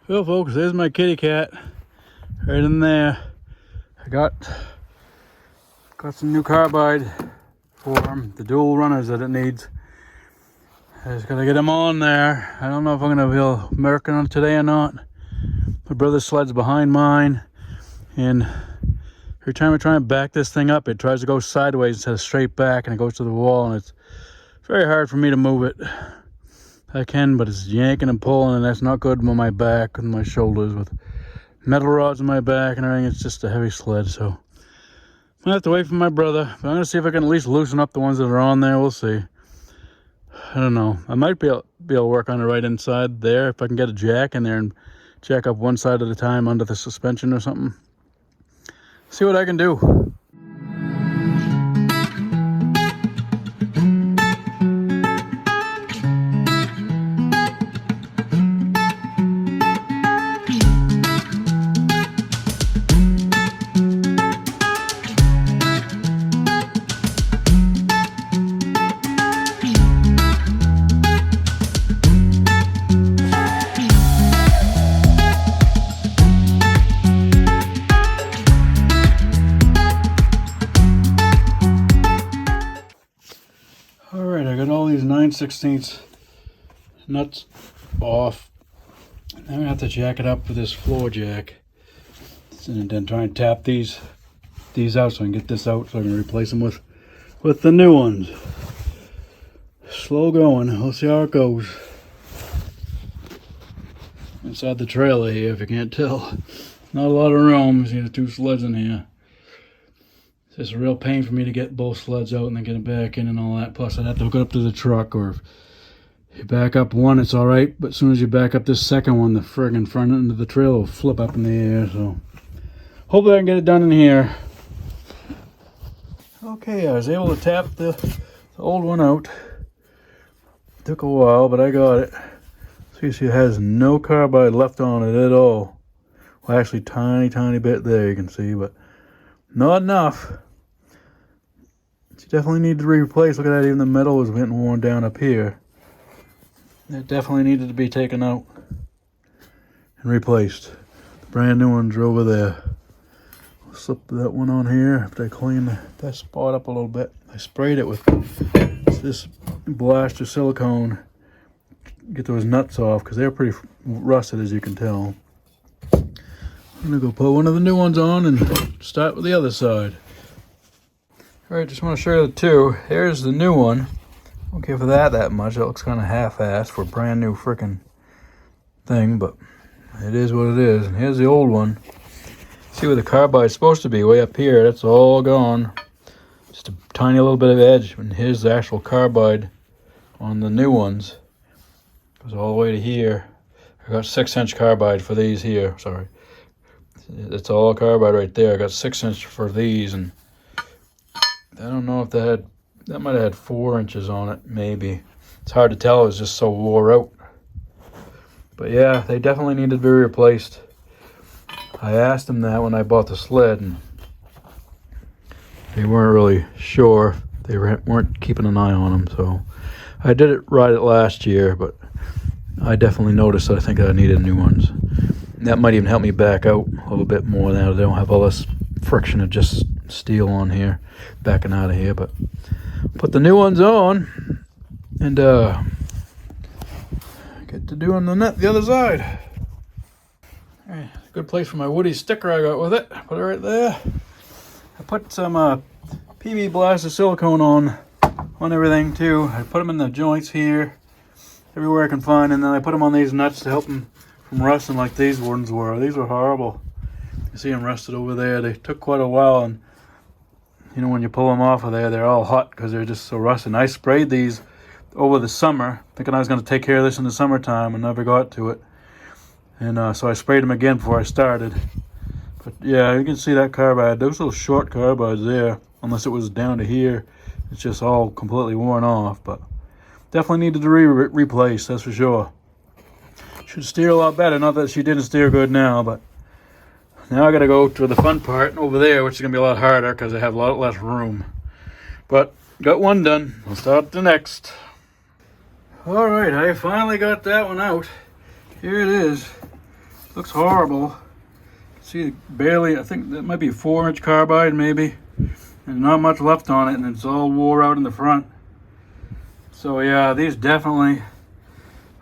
Well, folks, there's my kitty cat right in there. I got some new carbide for him, the dual runners that it needs. I just gotta get him on there. I don't know if I'm gonna be able to work on it today or not. My brother's sled's behind mine, and every time I try and back this thing up, it tries to go sideways instead of straight back, and it goes to the wall, and it's very hard for me to move it. I can, but it's yanking and pulling, and that's not good on my back and my shoulders with metal rods in my back and everything. It's just a heavy sled, so I'm gonna have to wait for my brother. But I'm gonna see if I can at least loosen up the ones that are on there. We'll see. I don't know. I might be able to work on it right inside there if I can get a jack in there and jack up one side at a time under the suspension or something. See what I can do. Alright, I got all these 9/16 nuts off. I'm going to have to jack it up with this floor jack. And then try and tap these out so I can get this out so I can replace them with the new ones. Slow going. We'll see how it goes. Inside the trailer here, if you can't tell. Not a lot of room. See the two sleds in here. It's just a real pain for me to get both sleds out and then get it back in and all that. Plus, I'd have to hook it up to the truck, or if you back up one, it's all right. But as soon as you back up this second one, the friggin' front end of the trailer will flip up in the air. So, hopefully I can get it done in here. Okay, I was able to tap the old one out. Took a while, but I got it. So you see it has no carbide left on it at all. Well, actually, tiny bit there you can see, but not enough. You definitely need to replace. Look at that, even the metal is getting worn down up here. It definitely needed to be taken out and replaced. The brand new ones are over there. I'll slip that one on here after I clean that spot up a little bit. I sprayed it with this blaster silicone. Get those nuts off because they're pretty rusted, as you can tell. I'm gonna go put one of the new ones on and start with the other side. Alright, just want to show you the two. Here's the new one. Don't care for that much. It looks kind of half-assed for a brand new freaking thing, but it is what it is. And here's the old one. See where the carbide's supposed to be, way up here. That's all gone. Just a tiny little bit of edge. And here's the actual carbide on the new ones. Goes all the way to here. I got 6-inch carbide for these here. Sorry. It's all carbide right there. I got 6-inch for these, and I don't know if that might have had 4 inches on it, maybe. It's hard to tell. It was just so wore out. But yeah, they definitely needed to be replaced. I asked them that when I bought the sled, and they weren't really sure. They weren't keeping an eye on them, so I did ride it last year, but I definitely noticed that I think I needed new ones. That might even help me back out a little bit more now that I don't have all this friction of just steel on here, backing out of here. But put the new ones on and get to doing the other side. All right, good place for my Woody sticker I got with it. Put it right there. I put some PV blaster silicone on everything too. I put them in the joints here, everywhere I can find, and then I put them on these nuts to help them from rusting like these ones were. These were horrible. You see them rusted over there. They took quite a while, and you know when you pull them off of there, they're all hot because they're just so rusted. And I sprayed these over the summer, thinking I was going to take care of this in the summertime, and never got to it. And so I sprayed them again before I started. But yeah, you can see that carbide. Those little short carbides there, unless it was down to here, it's just all completely worn off. But definitely needed to replace, that's for sure. Should steer a lot better. Not that she didn't steer good now, but now I got to go to the fun part over there, which is going to be a lot harder because I have a lot less room. But got one done. We'll start the next. All right, I finally got that one out. Here it is. Looks horrible. See, barely, I think that might be a 4-inch carbide maybe. There's not much left on it, and it's all wore out in the front. So yeah, these definitely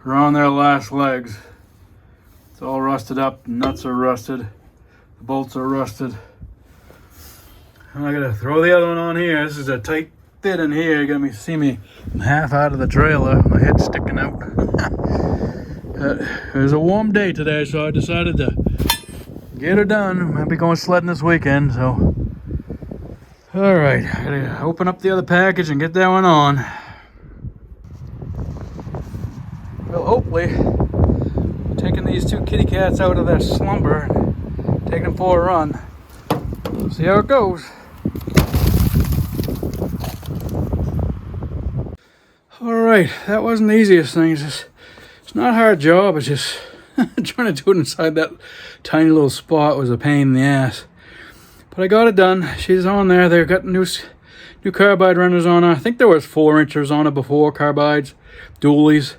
are on their last legs. It's all rusted up, nuts are rusted, the bolts are rusted. And I gotta throw the other one on here. This is a tight fit in here. You're gonna see me half out of the trailer, my head sticking out. It was a warm day today, so I decided to get her done. I'll be going sledding this weekend, so. All right, I gotta open up the other package and get that one on. Well, hopefully, taking these 2 kitty cats out of their slumber and taking them for a run. See how it goes. All right, that wasn't the easiest thing. It's not a hard job. It's just trying to do it inside that tiny little spot was a pain in the ass. But I got it done. She's on there. They've got new carbide runners on her. I think there was 4-inchers on it before, carbides, dualies.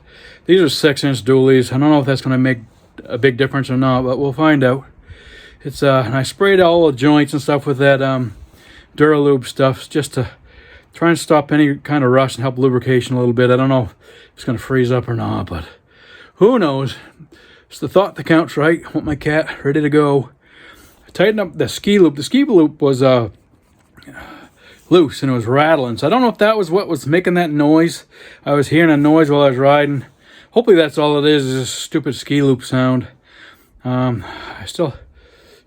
These are 6-inch dualies. I don't know if that's going to make a big difference or not, but we'll find out. It's and I sprayed all the joints and stuff with that Duralube stuff just to try and stop any kind of rust and help lubrication a little bit. I don't know if it's going to freeze up or not, but who knows? It's the thought that counts, right? I want my cat ready to go. Tighten up the ski loop. The ski loop was loose and it was rattling. So I don't know if that was what was making that noise. I was hearing a noise while I was riding. Hopefully that's all it is a stupid ski loop sound. I still,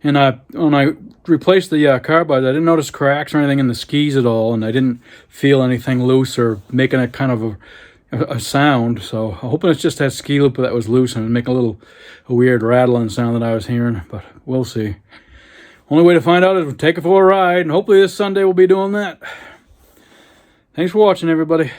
and when I replaced the carbides, I didn't notice cracks or anything in the skis at all, and I didn't feel anything loose or making a kind of a sound. So I'm hoping it's just that ski loop that was loose and making a weird rattling sound that I was hearing, but we'll see. Only way to find out is to take it for a ride, and hopefully this Sunday we'll be doing that. Thanks for watching, everybody.